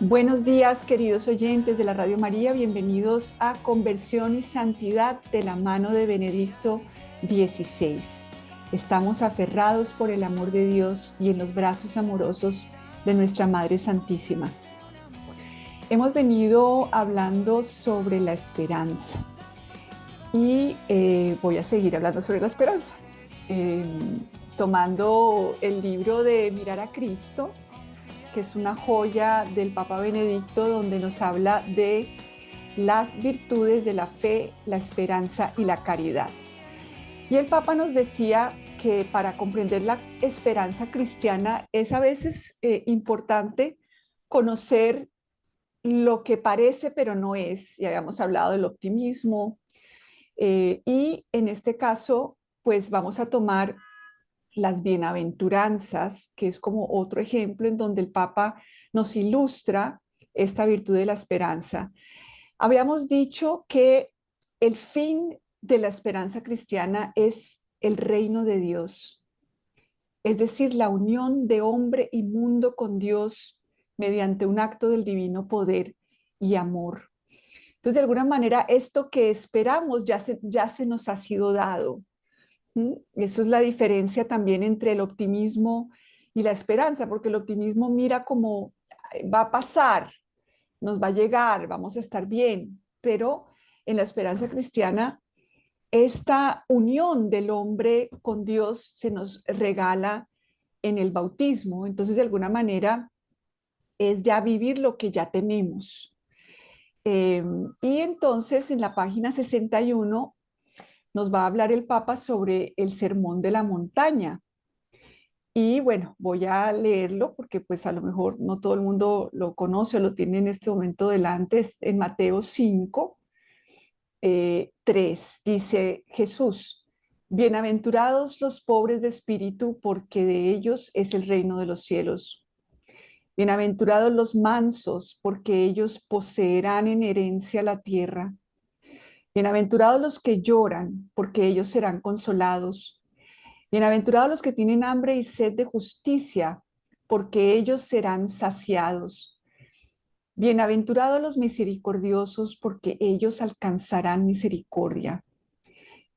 Buenos días, queridos oyentes de la Radio María, bienvenidos a Conversión y Santidad de la mano de Benedicto XVI. Estamos aferrados por el amor de Dios y en los brazos amorosos de nuestra Madre Santísima. Hemos venido hablando sobre la esperanza y voy a seguir hablando sobre la esperanza, tomando el libro de Mirar a Cristo, que es una joya del Papa Benedicto, donde nos habla de las virtudes de la fe, la esperanza y la caridad. Y el Papa nos decía que para comprender la esperanza cristiana es a veces importante conocer lo que parece pero no es. Ya habíamos hablado del optimismo y en este caso pues vamos a tomar las bienaventuranzas, que es como otro ejemplo en donde el Papa nos ilustra esta virtud de la esperanza. Habíamos dicho que el fin de la esperanza cristiana es el reino de Dios, es decir, la unión de hombre y mundo con Dios mediante un acto del divino poder y amor. Entonces, de alguna manera, esto que esperamos ya se nos ha sido dado. Eso es la diferencia también entre el optimismo y la esperanza, porque el optimismo mira como va a pasar, nos va a llegar, vamos a estar bien, pero en la esperanza cristiana, esta unión del hombre con Dios se nos regala en el bautismo. Entonces, de alguna manera, es ya vivir lo que ya tenemos. Eh, y entonces, en la página 61 nos va a hablar el Papa sobre el Sermón de la Montaña. Y bueno, voy a leerlo porque pues a lo mejor no todo el mundo lo conoce o lo tiene en este momento delante. Es en Mateo 5, 3. Dice Jesús: bienaventurados los pobres de espíritu, porque de ellos es el reino de los cielos. Bienaventurados los mansos, porque ellos poseerán en herencia la tierra. Bienaventurados los que lloran, porque ellos serán consolados. Bienaventurados los que tienen hambre y sed de justicia, porque ellos serán saciados. Bienaventurados los misericordiosos, porque ellos alcanzarán misericordia.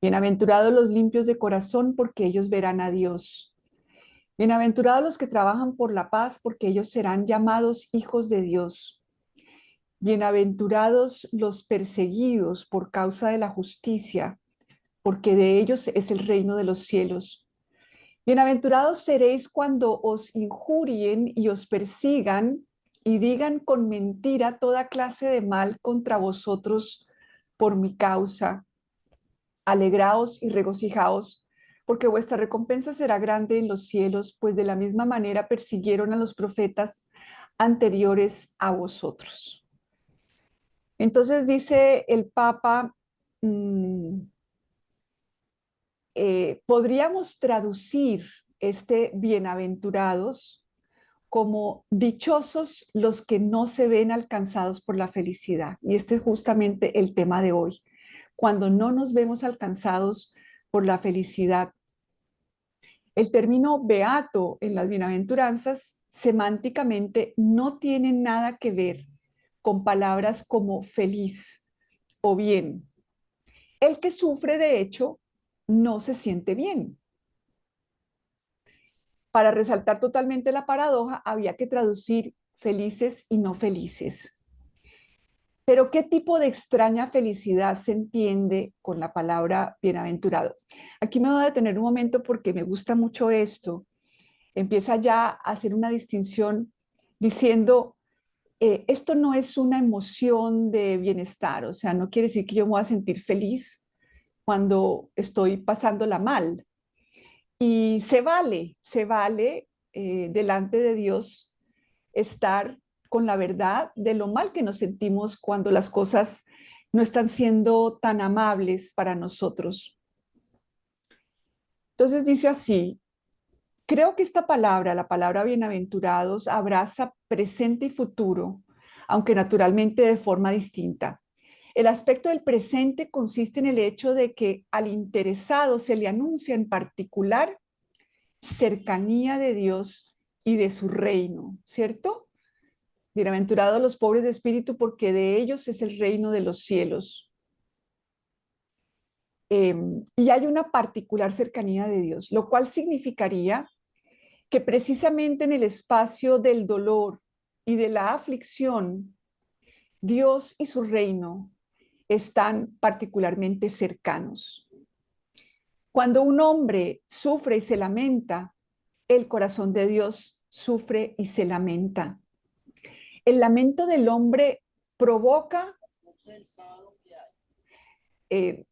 Bienaventurados los limpios de corazón, porque ellos verán a Dios. Bienaventurados los que trabajan por la paz, porque ellos serán llamados hijos de Dios. Bienaventurados los perseguidos por causa de la justicia, porque de ellos es el reino de los cielos. Bienaventurados seréis cuando os injurien y os persigan y digan con mentira toda clase de mal contra vosotros por mi causa. Alegraos y regocijaos, porque vuestra recompensa será grande en los cielos, pues de la misma manera persiguieron a los profetas anteriores a vosotros. Entonces dice el Papa, podríamos traducir este bienaventurados como dichosos los que no se ven alcanzados por la felicidad. Y este es justamente el tema de hoy. Cuando no nos vemos alcanzados por la felicidad. El término beato en las bienaventuranzas semánticamente no tiene nada que ver con palabras como feliz o bien. El que sufre, de hecho, no se siente bien. Para resaltar totalmente la paradoja, había que traducir felices y no felices. Pero ¿qué tipo de extraña felicidad se entiende con la palabra bienaventurado? Aquí me voy a detener un momento porque me gusta mucho esto. Empieza ya a hacer una distinción diciendo, esto no es una emoción de bienestar, o sea, no quiere decir que yo me voy a sentir feliz cuando estoy pasándola mal. Y se vale delante de Dios estar con la verdad de lo mal que nos sentimos cuando las cosas no están siendo tan amables para nosotros. Entonces dice así, creo que esta palabra, la palabra bienaventurados, abraza presente y futuro, aunque naturalmente de forma distinta. El aspecto del presente consiste en el hecho de que al interesado se le anuncia en particular cercanía de Dios y de su reino, ¿cierto? Bienaventurados los pobres de espíritu, porque de ellos es el reino de los cielos. Y hay una particular cercanía de Dios, lo cual significaría que precisamente en el espacio del dolor y de la aflicción, Dios y su reino están particularmente cercanos. Cuando un hombre sufre y se lamenta, el corazón de Dios sufre y se lamenta. El lamento del hombre provoca eh,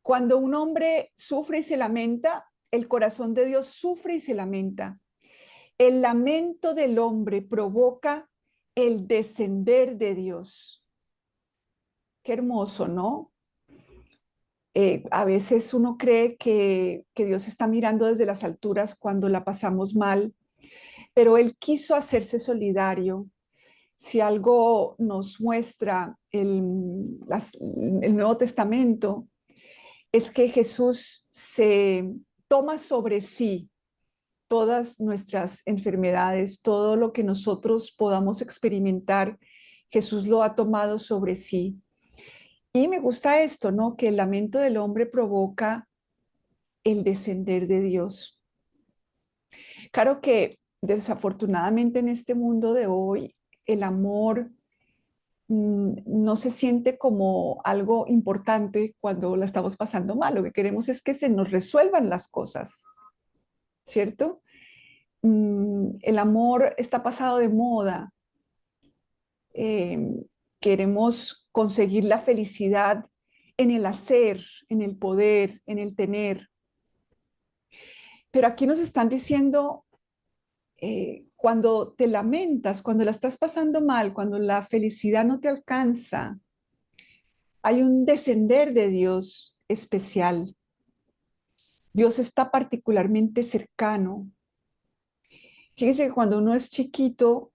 cuando un hombre sufre y se lamenta, el corazón de Dios sufre y se lamenta. El lamento del hombre provoca el descender de Dios. Qué hermoso, ¿no? A veces uno cree que Dios está mirando desde las alturas cuando la pasamos mal, pero Él quiso hacerse solidario. Si algo nos muestra el Nuevo Testamento, es que Jesús se toma sobre sí todas nuestras enfermedades, todo lo que nosotros podamos experimentar, Jesús lo ha tomado sobre sí. Y me gusta esto, ¿no? Que el lamento del hombre provoca el descender de Dios. Claro que desafortunadamente en este mundo de hoy, el amor no se siente como algo importante cuando la estamos pasando mal. Lo que queremos es que se nos resuelvan las cosas, ¿cierto? El amor está pasado de moda. Eh, Queremos conseguir la felicidad en el hacer, en el poder, en el tener. Pero aquí nos están diciendo, cuando te lamentas, cuando la estás pasando mal, cuando la felicidad no te alcanza, hay un descender de Dios especial. Dios está particularmente cercano. Fíjense que cuando uno es chiquito,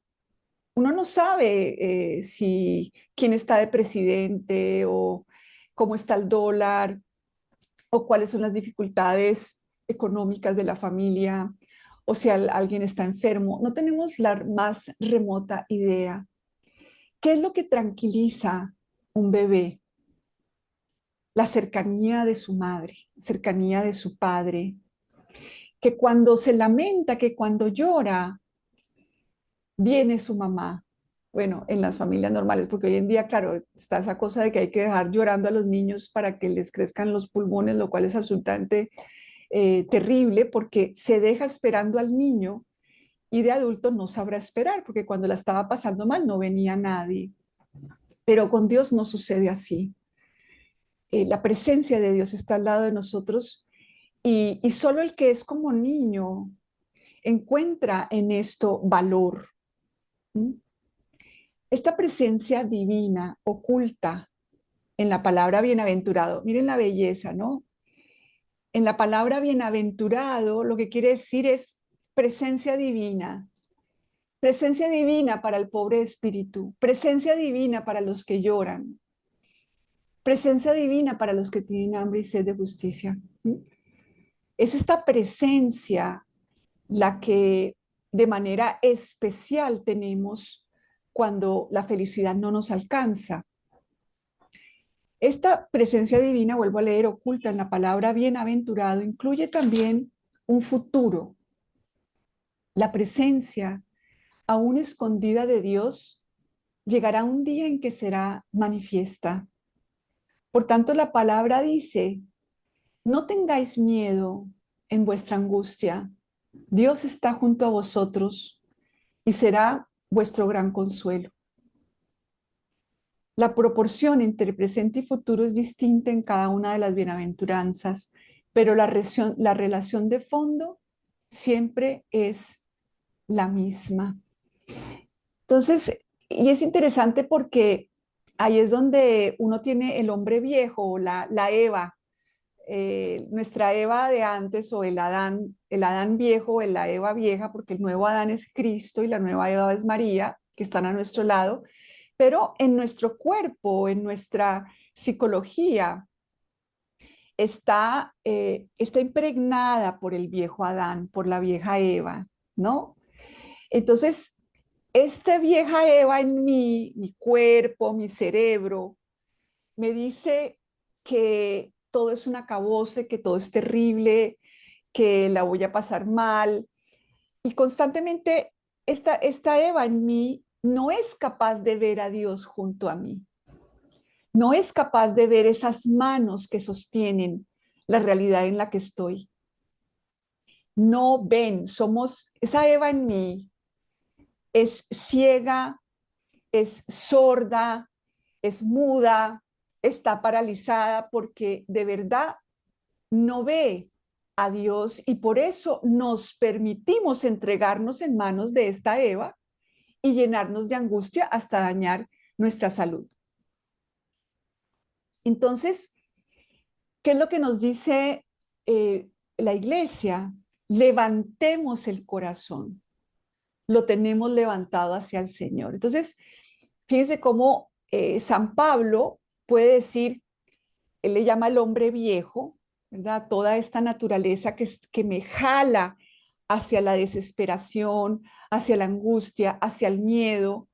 uno no sabe si quién está de presidente o cómo está el dólar o cuáles son las dificultades económicas de la familia o si alguien está enfermo. No tenemos la más remota idea. ¿Qué es lo que tranquiliza un bebé? La cercanía de su madre, cercanía de su padre, que cuando se lamenta, que cuando llora, viene su mamá. Bueno, en las familias normales, porque hoy en día, claro, está esa cosa de que hay que dejar llorando a los niños para que les crezcan los pulmones, lo cual es absolutamente terrible porque se deja esperando al niño y de adulto no sabrá esperar, porque cuando la estaba pasando mal no venía nadie. Pero con Dios no sucede así. La presencia de Dios está al lado de nosotros y solo el que es como niño encuentra en esto valor. ¿Mm? Esta presencia divina oculta en la palabra bienaventurado, miren la belleza, ¿no? En la palabra bienaventurado lo que quiere decir es presencia divina para el pobre espíritu, presencia divina para los que lloran, presencia divina para los que tienen hambre y sed de justicia. ¿Mm? Es esta presencia la que de manera especial tenemos cuando la felicidad no nos alcanza. Esta presencia divina, vuelvo a leer, oculta en la palabra bienaventurado, incluye también un futuro. La presencia aún escondida de Dios llegará un día en que será manifiesta. Por tanto, la palabra dice, no tengáis miedo en vuestra angustia. Dios está junto a vosotros y será vuestro gran consuelo. La proporción entre presente y futuro es distinta en cada una de las bienaventuranzas, pero la relación de fondo siempre es la misma. Entonces, y es interesante porque ahí es donde uno tiene el hombre viejo, la Eva, nuestra Eva de antes o el Adán viejo, o la Eva vieja, porque el nuevo Adán es Cristo y la nueva Eva es María, que están a nuestro lado, pero en nuestro cuerpo, en nuestra psicología, está impregnada por el viejo Adán, por la vieja Eva. ¿no? Entonces, esta vieja Eva en mí, mi cuerpo, mi cerebro, me dice que todo es un acabose, que todo es terrible, que la voy a pasar mal. Y constantemente esta Eva en mí no es capaz de ver a Dios junto a mí, no es capaz de ver esas manos que sostienen la realidad en la que estoy. No ven, esa Eva en mí es ciega, es sorda, es muda, está paralizada porque de verdad no ve a Dios y por eso nos permitimos entregarnos en manos de esta Eva y llenarnos de angustia hasta dañar nuestra salud. Entonces, ¿qué es lo que nos dice la iglesia? Levantemos el corazón, lo tenemos levantado hacia el Señor. Entonces, fíjense cómo San Pablo puede decir, él le llama al hombre viejo, ¿verdad? Toda esta naturaleza que me jala hacia la desesperación, hacia la angustia, hacia el miedo,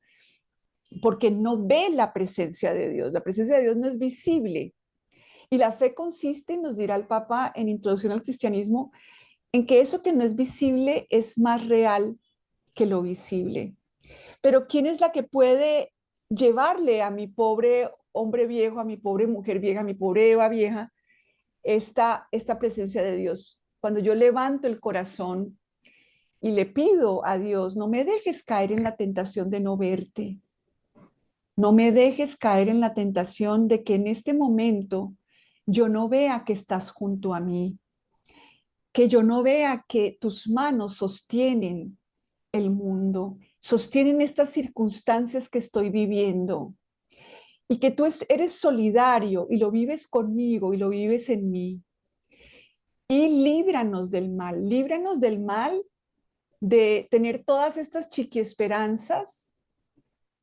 porque no ve la presencia de Dios. La presencia de Dios no es visible. Y la fe consiste, nos dirá el Papa en Introducción al Cristianismo, en que eso que no es visible es más real que lo visible. Pero ¿quién es la que puede llevarle a mi pobre hombre viejo, a mi pobre mujer vieja, a mi pobre Eva vieja, esta presencia de Dios? Cuando yo levanto el corazón y le pido a Dios, no me dejes caer en la tentación de no verte, no me dejes caer en la tentación de que en este momento yo no vea que estás junto a mí, que yo no vea que tus manos sostienen el mundo, sostienen estas circunstancias que estoy viviendo y que tú eres solidario y lo vives conmigo y lo vives en mí. Y líbranos del mal de tener todas estas chiquiesperanzas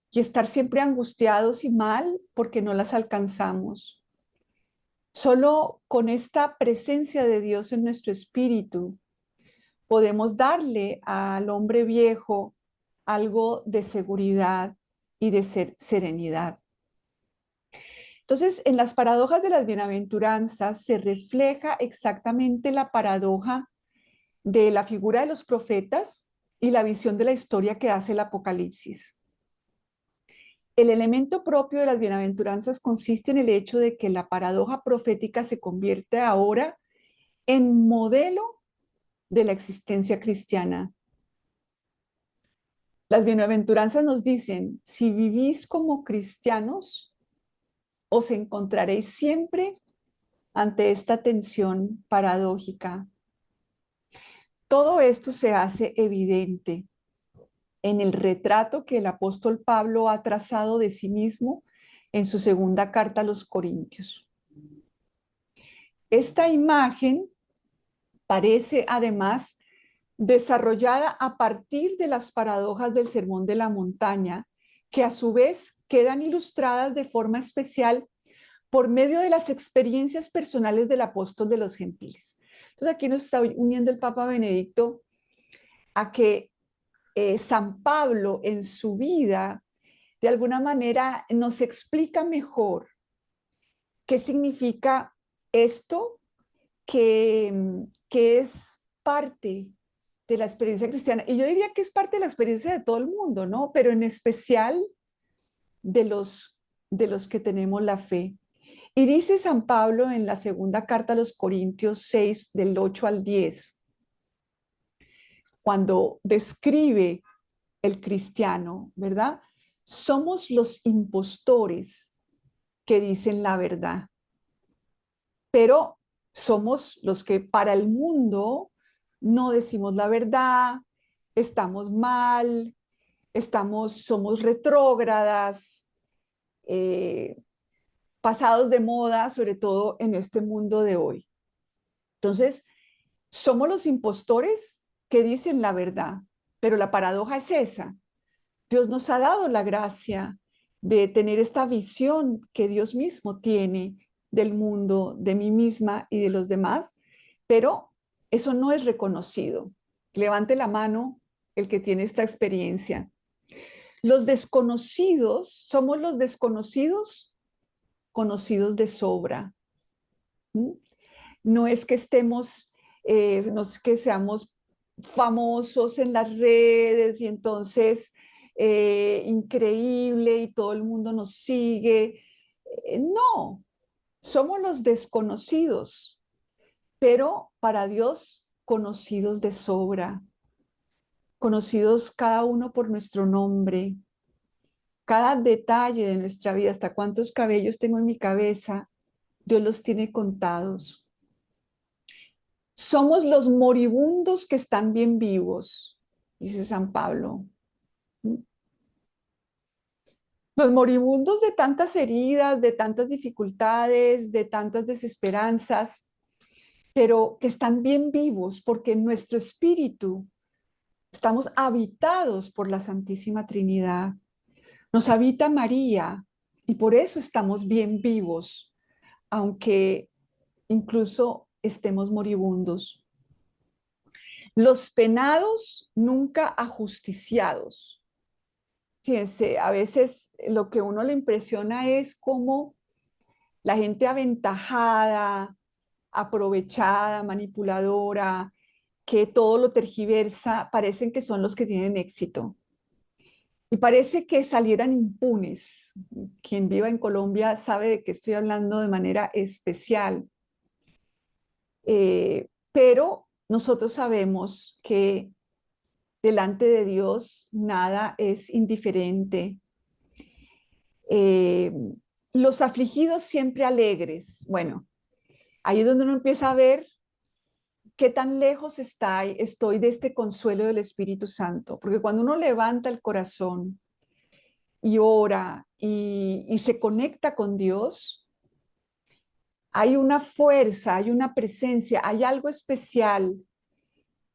y estar siempre angustiados y mal porque no las alcanzamos. Solo con esta presencia de Dios en nuestro espíritu podemos darle al hombre viejo algo de seguridad y de serenidad. Entonces, en las paradojas de las bienaventuranzas se refleja exactamente la paradoja de la figura de los profetas y la visión de la historia que hace el Apocalipsis. El elemento propio de las bienaventuranzas consiste en el hecho de que la paradoja profética se convierte ahora en modelo de la existencia cristiana. Las bienaventuranzas nos dicen, si vivís como cristianos, os encontraréis siempre ante esta tensión paradójica. Todo esto se hace evidente en el retrato que el apóstol Pablo ha trazado de sí mismo en su segunda carta a los Corintios. Esta imagen parece además desarrollada a partir de las paradojas del Sermón de la Montaña, que a su vez quedan ilustradas de forma especial por medio de las experiencias personales del apóstol de los gentiles. Entonces aquí nos está uniendo el Papa Benedicto a que San Pablo en su vida de alguna manera nos explica mejor qué significa esto que es parte de la experiencia cristiana. Y yo diría que es parte de la experiencia de todo el mundo, ¿no? Pero en especial de los que tenemos la fe. Y dice San Pablo en la segunda carta a los Corintios 6, del 8 al 10, cuando describe el cristiano, ¿verdad? Somos los impostores que dicen la verdad, pero somos los que para el mundo no decimos la verdad, estamos mal, somos retrógradas, eh, pasados de moda, sobre todo en este mundo de hoy. Entonces, somos los impostores que dicen la verdad, pero la paradoja es esa. Dios nos ha dado la gracia de tener esta visión que Dios mismo tiene del mundo, de mí misma y de los demás, pero eso no es reconocido. Levante la mano el que tiene esta experiencia. Los desconocidos, somos los desconocidos conocidos de sobra. ¿Mm? No es que estemos, no es que seamos famosos en las redes y entonces increíble y todo el mundo nos sigue. No, somos los desconocidos, pero para Dios conocidos de sobra, conocidos cada uno por nuestro nombre, cada detalle de nuestra vida, hasta cuántos cabellos tengo en mi cabeza, Dios los tiene contados. Somos los moribundos que están bien vivos, dice San Pablo. Los moribundos de tantas heridas, de tantas dificultades, de tantas desesperanzas, pero que están bien vivos porque en nuestro espíritu estamos habitados por la Santísima Trinidad. Nos habita María y por eso estamos bien vivos, aunque incluso estemos moribundos. Los penados nunca ajusticiados. Fíjense, a veces lo que uno le impresiona es cómo la gente aventajada, aprovechada, manipuladora, que todo lo tergiversa, parecen que son los que tienen éxito. Y parece que salieran impunes. Quien viva en Colombia sabe de qué estoy hablando de manera especial. Pero nosotros sabemos que delante de Dios nada es indiferente. Eh, los afligidos siempre alegres. Bueno, ahí es donde uno empieza a ver qué tan lejos estoy de este consuelo del Espíritu Santo. Porque cuando uno levanta el corazón y ora y se conecta con Dios, hay una fuerza, hay una presencia, hay algo especial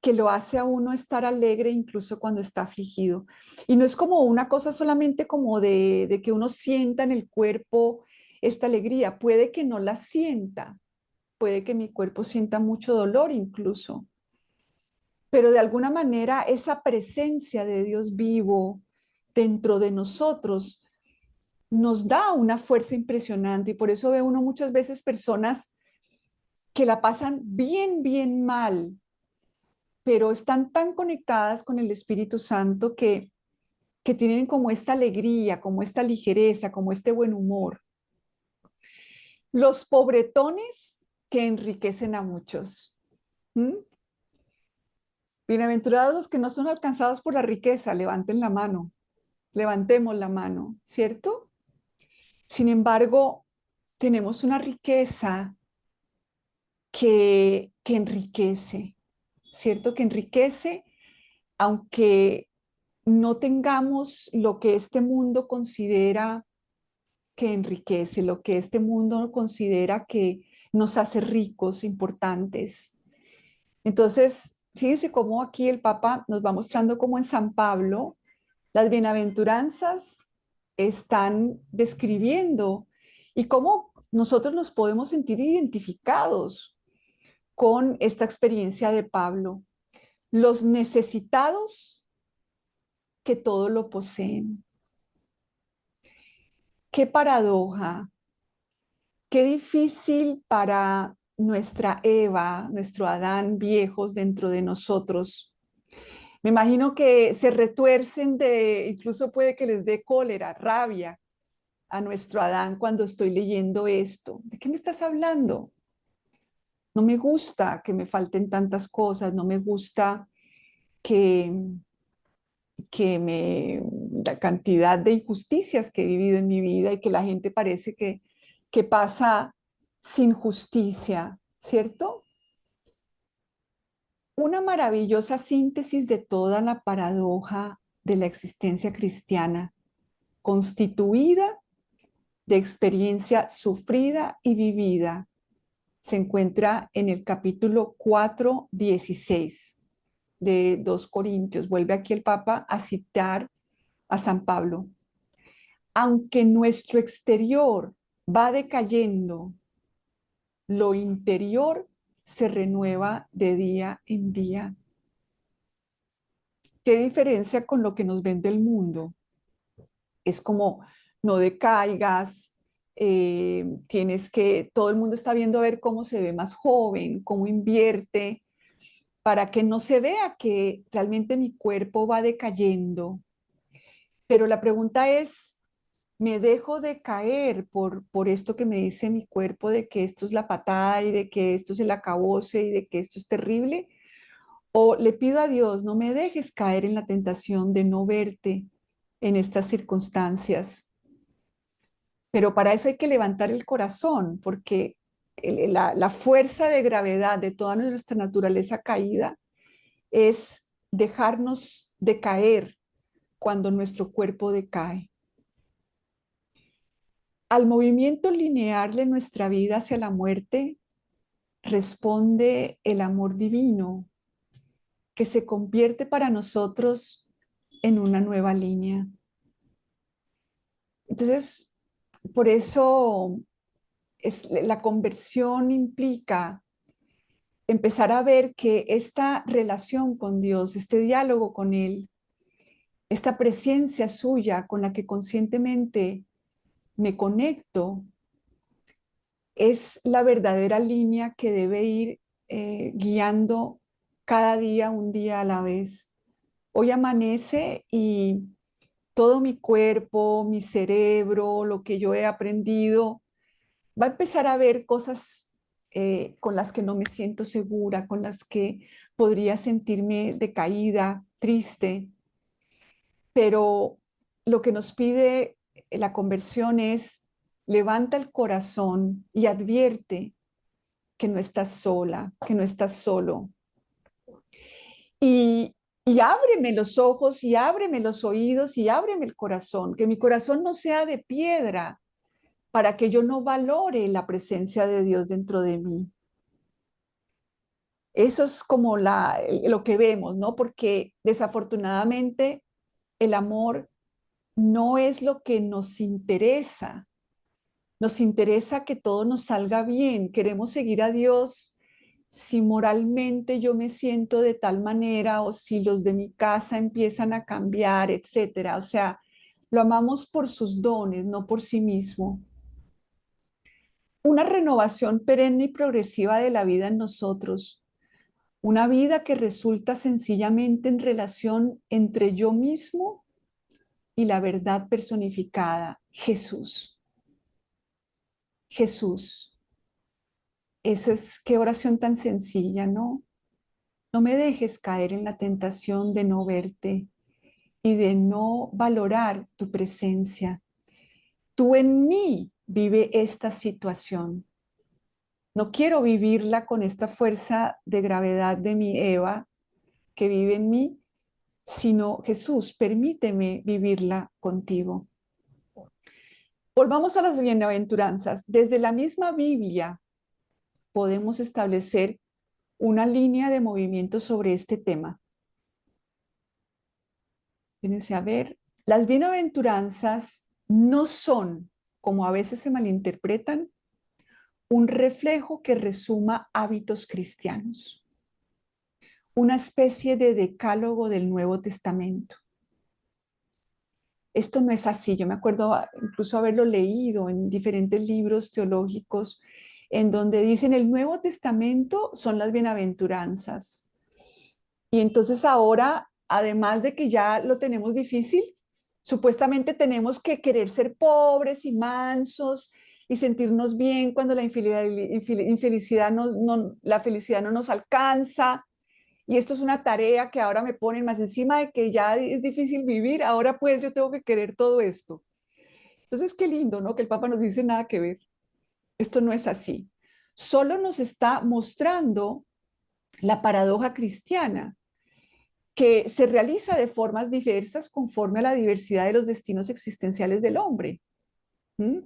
que lo hace a uno estar alegre incluso cuando está afligido. Y no es como una cosa solamente como de que uno sienta en el cuerpo esta alegría, puede que no la sienta, puede que mi cuerpo sienta mucho dolor incluso, pero de alguna manera esa presencia de Dios vivo dentro de nosotros nos da una fuerza impresionante y por eso ve uno muchas veces personas que la pasan bien, bien mal, pero están tan conectadas con el Espíritu Santo que tienen como esta alegría, como esta ligereza, como este buen humor. Los pobretones que enriquecen a muchos. ¿Mm? Bienaventurados los que no son alcanzados por la riqueza, levanten la mano, levantemos la mano, ¿cierto? Sin embargo, tenemos una riqueza que enriquece, ¿cierto? Que enriquece, aunque no tengamos lo que este mundo considera que enriquece, lo que este mundo considera que nos hace ricos, importantes. Entonces, fíjense cómo aquí el Papa nos va mostrando cómo en San Pablo las bienaventuranzas están describiendo y cómo nosotros nos podemos sentir identificados con esta experiencia de Pablo. Los necesitados que todo lo poseen. Qué paradoja, qué difícil para nuestra Eva, nuestro Adán viejos dentro de nosotros. Me imagino que se retuercen incluso puede que les dé cólera, rabia a nuestro Adán cuando estoy leyendo esto. ¿De qué me estás hablando? No me gusta que me falten tantas cosas, no me gusta que, la cantidad de injusticias que he vivido en mi vida y que la gente parece que pasa sin justicia, ¿cierto? Una maravillosa síntesis de toda la paradoja de la existencia cristiana, constituida de experiencia sufrida y vivida, se encuentra en el capítulo 4:16 de 2 Corintios. Vuelve aquí el Papa a citar a San Pablo. Aunque nuestro exterior va decayendo, lo interior se renueva de día en día. qué diferencia con lo que nos vende el mundo. Es como, no decaigas, tienes que, todo el mundo está viendo a ver cómo se ve más joven, cómo invierte, para que no se vea que realmente mi cuerpo va decayendo. Pero la pregunta es, ¿me dejo de caer por esto que me dice mi cuerpo de que esto es la patada y de que esto es el acabose y de que esto es terrible? ¿O le pido a Dios, no me dejes caer en la tentación de no verte en estas circunstancias? Pero para eso hay que levantar el corazón, porque la fuerza de gravedad de toda nuestra naturaleza caída es dejarnos de caer cuando nuestro cuerpo decae. Al movimiento lineal de nuestra vida hacia la muerte responde el amor divino que se convierte para nosotros en una nueva línea. Entonces, por eso la conversión implica empezar a ver que esta relación con Dios, este diálogo con Él, esta presencia suya con la que conscientemente me conecto, es la verdadera línea que debe ir guiando cada día, un día a la vez. Hoy amanece y todo mi cuerpo, mi cerebro, lo que yo he aprendido, va a empezar a ver cosas con las que no me siento segura, con las que podría sentirme decaída, triste, pero lo que nos pide la conversión es levanta el corazón y advierte que no estás sola, que no estás solo. Y, y ábreme los ojos y ábreme los oídos y ábreme el corazón, que mi corazón no sea de piedra para que yo no valore la presencia de Dios dentro de mí. Eso es como lo que vemos, ¿no? Porque desafortunadamente el amor no es lo que nos interesa. Nos interesa que todo nos salga bien. Queremos seguir a Dios si moralmente yo me siento de tal manera o si los de mi casa empiezan a cambiar, etcétera. O sea, lo amamos por sus dones, no por sí mismo. Una renovación perenne y progresiva de la vida en nosotros. Una vida que resulta sencillamente en relación entre yo mismo y la verdad personificada, Jesús. Jesús. Esa es qué oración tan sencilla, ¿no? No me dejes caer en la tentación de no verte y de no valorar tu presencia. Tú en mí vive esta situación. No quiero vivirla con esta fuerza de gravedad de mi Eva que vive en mí, sino Jesús, permíteme vivirla contigo. Volvamos a las bienaventuranzas. Desde la misma Biblia podemos establecer una línea de movimiento sobre este tema. Fíjense a ver, las bienaventuranzas no son, como a veces se malinterpretan, un reflejo que resuma hábitos cristianos, una especie de decálogo del Nuevo Testamento. Esto no es así. Yo me acuerdo incluso haberlo leído en diferentes libros teológicos en donde dicen el Nuevo Testamento son las bienaventuranzas. Y entonces ahora, además de que ya lo tenemos difícil, supuestamente tenemos que querer ser pobres y mansos y sentirnos bien cuando la infelicidad la felicidad no nos alcanza. Y esto es una tarea que ahora me ponen más encima de que ya es difícil vivir, ahora pues yo tengo que querer todo esto. Entonces, qué lindo, ¿no? Que el Papa nos dice nada que ver. Esto no es así. Solo nos está mostrando la paradoja cristiana que se realiza de formas diversas conforme a la diversidad de los destinos existenciales del hombre. ¿Mm?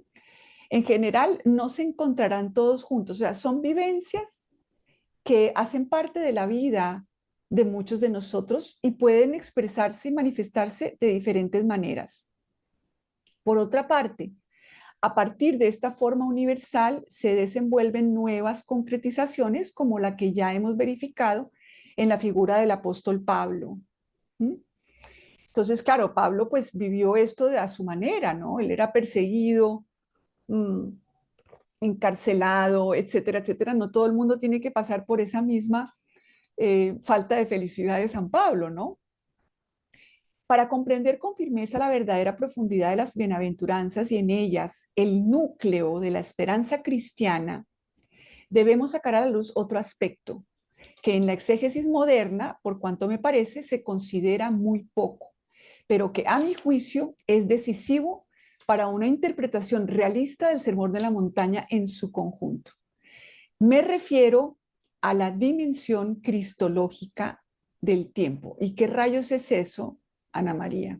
En general, no se encontrarán todos juntos, o sea, son vivencias que hacen parte de la vida de muchos de nosotros y pueden expresarse y manifestarse de diferentes maneras. Por otra parte, a partir de esta forma universal se desenvuelven nuevas concretizaciones como la que ya hemos verificado en la figura del apóstol Pablo. ¿Mm? Entonces, claro, Pablo pues vivió esto a su manera, ¿no? Él era perseguido, mm, encarcelado, etcétera, etcétera. No todo el mundo tiene que pasar por esa misma falta de felicidad de San Pablo, ¿no? Para comprender con firmeza la verdadera profundidad de las bienaventuranzas y en ellas el núcleo de la esperanza cristiana, debemos sacar a la luz otro aspecto que en la exégesis moderna, por cuanto me parece, se considera muy poco, pero que a mi juicio es decisivo para una interpretación realista del Sermón de la Montaña en su conjunto. Me refiero a la dimensión cristológica del tiempo. ¿Y qué rayos es eso, Ana María?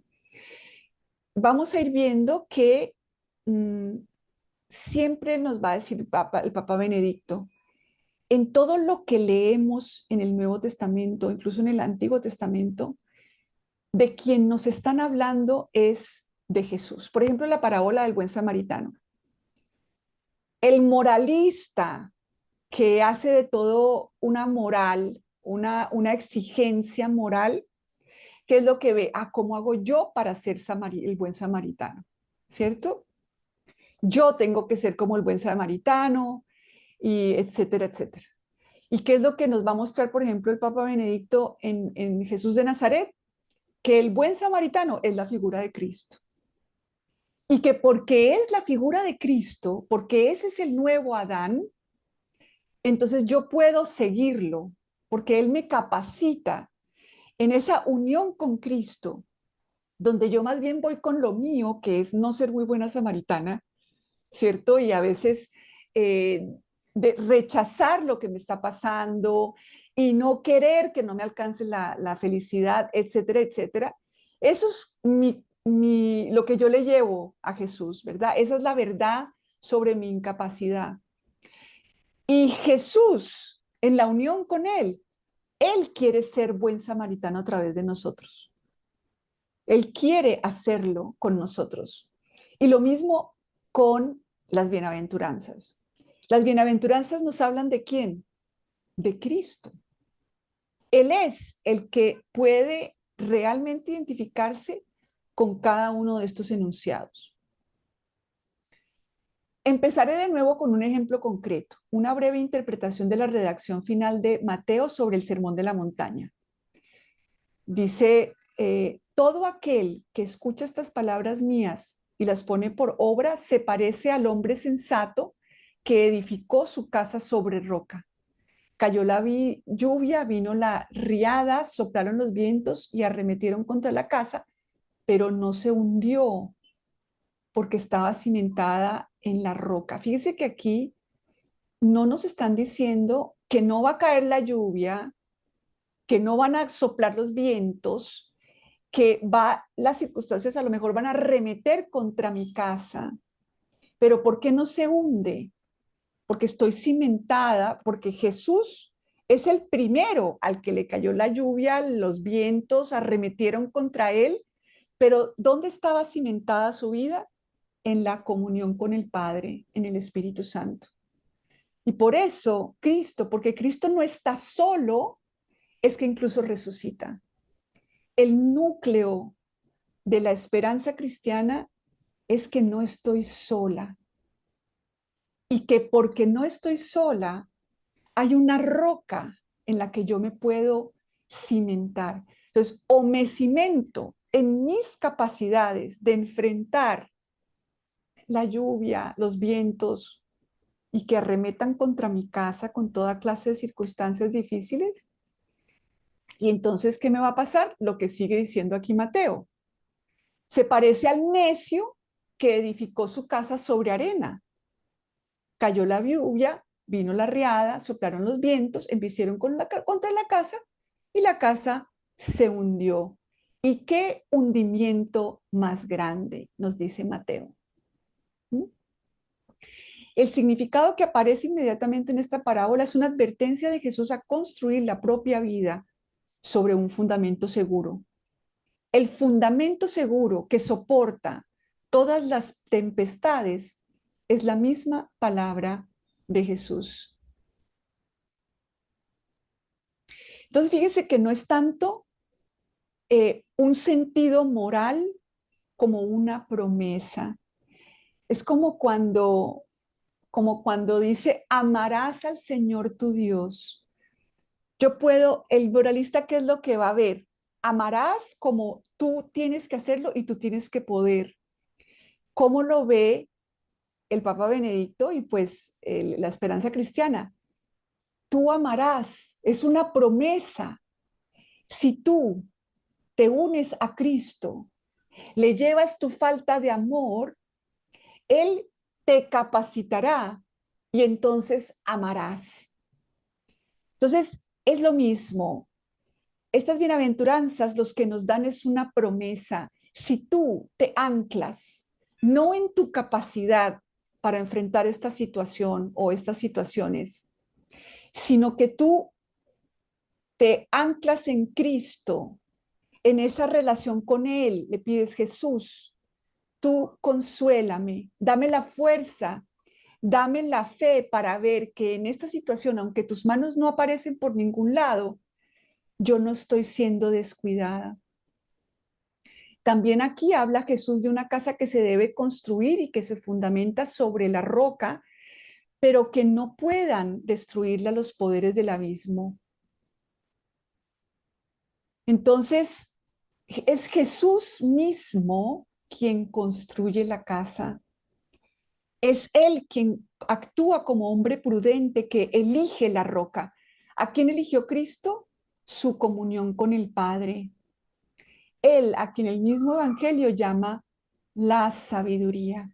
Vamos a ir viendo que siempre nos va a decir el Papa Benedicto, en todo lo que leemos en el Nuevo Testamento, incluso en el Antiguo Testamento, de quien nos están hablando es de Jesús. Por ejemplo, la parábola del buen samaritano. El moralista que hace de todo una moral, una exigencia moral, ¿qué es lo que ve? Ah, ¿cómo hago yo para ser el buen samaritano? ¿Cierto? Yo tengo que ser como el buen samaritano, y etcétera, etcétera. ¿Y qué es lo que nos va a mostrar, por ejemplo, el Papa Benedicto en Jesús de Nazaret? Que el buen samaritano es la figura de Cristo. Y que porque es la figura de Cristo, porque ese es el nuevo Adán, entonces yo puedo seguirlo, porque Él me capacita en esa unión con Cristo, donde yo más bien voy con lo mío, que es no ser muy buena samaritana, ¿cierto? Y a veces eh, de rechazar lo que me está pasando y no querer que no me alcance la felicidad, etcétera, etcétera. Eso es lo que yo le llevo a Jesús, ¿verdad? Esa es la verdad sobre mi incapacidad. Y Jesús, en la unión con Él quiere ser buen samaritano a través de nosotros. Él quiere hacerlo con nosotros. Y lo mismo con las bienaventuranzas. Las bienaventuranzas nos hablan de quién? De Cristo. Él es el que puede realmente identificarse con cada uno de estos enunciados. Empezaré de nuevo con un ejemplo concreto, una breve interpretación de la redacción final de Mateo sobre el Sermón de la Montaña. Dice, todo aquel que escucha estas palabras mías y las pone por obra se parece al hombre sensato que edificó su casa sobre roca. Cayó la lluvia, vino la riada, soplaron los vientos y arremetieron contra la casa, pero no se hundió porque estaba cimentada en la roca. Fíjese que aquí no nos están diciendo que no va a caer la lluvia, que no van a soplar los vientos, que las circunstancias a lo mejor van a arremeter contra mi casa, pero ¿por qué no se hunde? Porque estoy cimentada, porque Jesús es el primero al que le cayó la lluvia, los vientos arremetieron contra él, pero ¿dónde estaba cimentada su vida? En la comunión con el Padre, en el Espíritu Santo. Y por eso Cristo, porque Cristo no está solo, es que incluso resucita. El núcleo de la esperanza cristiana es que no estoy sola y que porque no estoy sola, hay una roca en la que yo me puedo cimentar. Entonces, o me cimento en mis capacidades de enfrentar la lluvia, los vientos y que arremetan contra mi casa con toda clase de circunstancias difíciles. Y entonces, ¿qué me va a pasar? Lo que sigue diciendo aquí Mateo. Se parece al necio que edificó su casa sobre arena. Cayó la lluvia, vino la riada, soplaron los vientos, embistieron contra la casa y la casa se hundió. ¿Y qué hundimiento más grande? Nos dice Mateo. ¿Mm? El significado que aparece inmediatamente en esta parábola es una advertencia de Jesús a construir la propia vida sobre un fundamento seguro. El fundamento seguro que soporta todas las tempestades es la misma palabra de Jesús. Entonces, fíjese que no es tanto un sentido moral como una promesa. Es como cuando dice, amarás al Señor tu Dios. Yo puedo, el moralista, ¿qué es lo que va a ver? Amarás como tú tienes que hacerlo y tú tienes que poder. ¿Cómo lo ve el Papa Benedicto y pues la esperanza cristiana? Tú amarás, es una promesa. Si tú te unes a Cristo, le llevas tu falta de amor, Él te capacitará y entonces amarás. Entonces, es lo mismo. Estas bienaventuranzas los que nos dan es una promesa. Si tú te anclas no en tu capacidad para enfrentar esta situación o estas situaciones, sino que tú te anclas en Cristo, en esa relación con Él, le pides, Jesús, tú consuélame, dame la fuerza, dame la fe para ver que en esta situación, aunque tus manos no aparecen por ningún lado, yo no estoy siendo descuidada. También aquí habla Jesús de una casa que se debe construir y que se fundamenta sobre la roca, pero que no puedan destruirla los poderes del abismo. Entonces, es Jesús mismo quien construye la casa. Es Él quien actúa como hombre prudente que elige la roca. ¿A quién eligió Cristo? Su comunión con el Padre. Él, a quien el mismo Evangelio llama la sabiduría.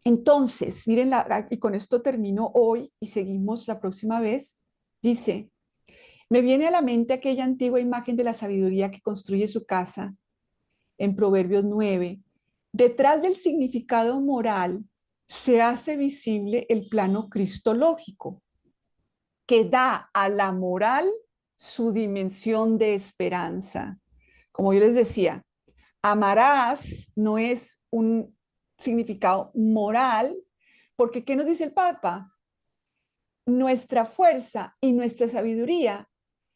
Entonces, miren, y con esto termino hoy y seguimos la próxima vez. Dice, me viene a la mente aquella antigua imagen de la sabiduría que construye su casa en Proverbios 9. Detrás del significado moral se hace visible el plano cristológico que da a la moral su dimensión de esperanza. Como yo les decía, amarás no es un significado moral, porque ¿qué nos dice el Papa? Nuestra fuerza y nuestra sabiduría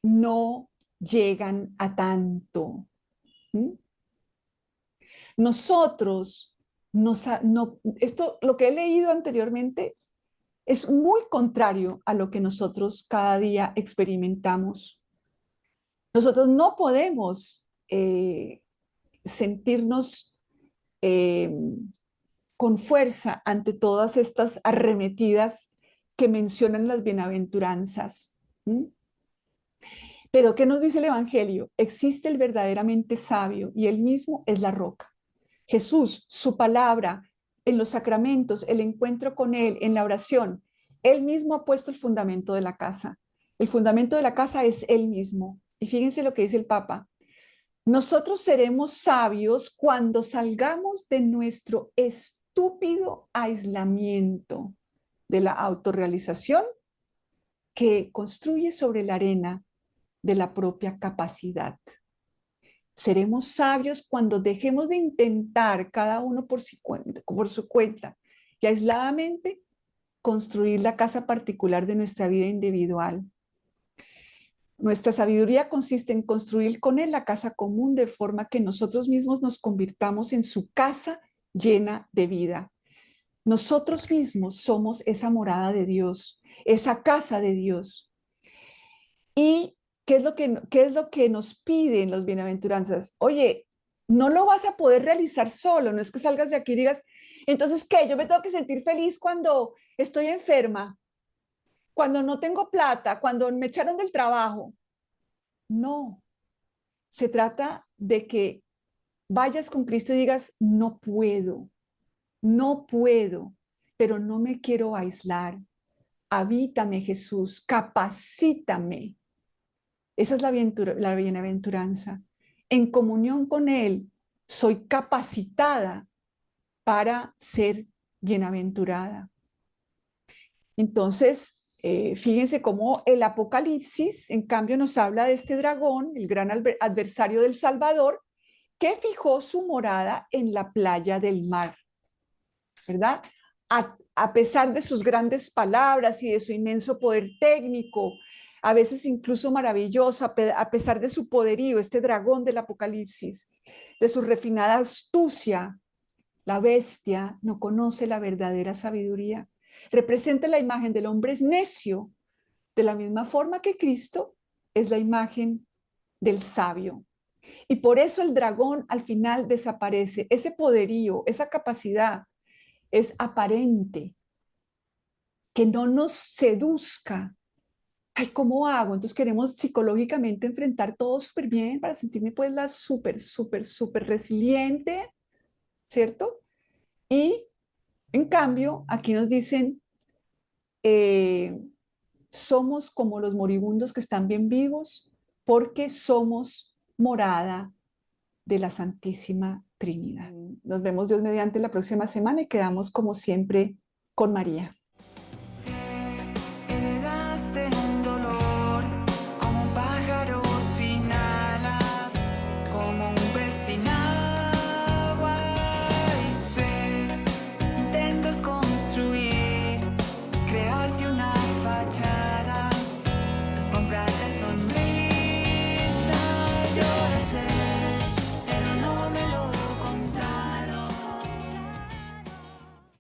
no llegan a tanto. ¿Mm? Nosotros, no, esto, lo que he leído anteriormente, es muy contrario a lo que nosotros cada día experimentamos. Nosotros no podemos sentirnos eh, con fuerza ante todas estas arremetidas que mencionan las bienaventuranzas. ¿Mm? Pero ¿qué nos dice el Evangelio? Existe el verdaderamente sabio y él mismo es la roca. Jesús, su palabra, en los sacramentos, el encuentro con él, en la oración, él mismo ha puesto el fundamento de la casa. El fundamento de la casa es él mismo. Y fíjense lo que dice el Papa. Nosotros seremos sabios cuando salgamos de nuestro estúpido aislamiento de la autorrealización que construye sobre la arena de la propia capacidad. Seremos sabios cuando dejemos de intentar cada uno por su cuenta y aisladamente construir la casa particular de nuestra vida individual. Nuestra sabiduría consiste en construir con Él la casa común de forma que nosotros mismos nos convirtamos en su casa llena de vida. Nosotros mismos somos esa morada de Dios, esa casa de Dios. ¿Y qué es lo que nos piden los bienaventuranzas? Oye, no lo vas a poder realizar solo, no es que salgas de aquí y digas, entonces, ¿qué? Yo me tengo que sentir feliz cuando estoy enferma, cuando no tengo plata, cuando me echaron del trabajo. No, se trata de que vayas con Cristo y digas, no puedo, no puedo, pero no me quiero aislar. Habítame, Jesús, capacítame. Esa es la bienaventuranza. En comunión con Él, soy capacitada para ser bienaventurada. Entonces, fíjense cómo el Apocalipsis, en cambio, nos habla de este dragón, el gran adversario del Salvador, que fijó su morada en la playa del mar, ¿verdad? A pesar de sus grandes palabras y de su inmenso poder técnico, a veces incluso maravilloso, a pesar de su poderío, este dragón del Apocalipsis, de su refinada astucia. La bestia no conoce la verdadera sabiduría. Representa la imagen del hombre necio, de la misma forma que Cristo es la imagen del sabio. Y por eso el dragón al final desaparece. Ese poderío, esa capacidad es aparente, que no nos seduzca. Ay, ¿cómo hago? Entonces queremos psicológicamente enfrentar todo súper bien para sentirme pues la súper resiliente, ¿cierto? Y en cambio, aquí nos dicen, eh, somos como los moribundos que están bien vivos porque somos morada de la Santísima Trinidad. Nos vemos Dios mediante la próxima semana y quedamos como siempre con María.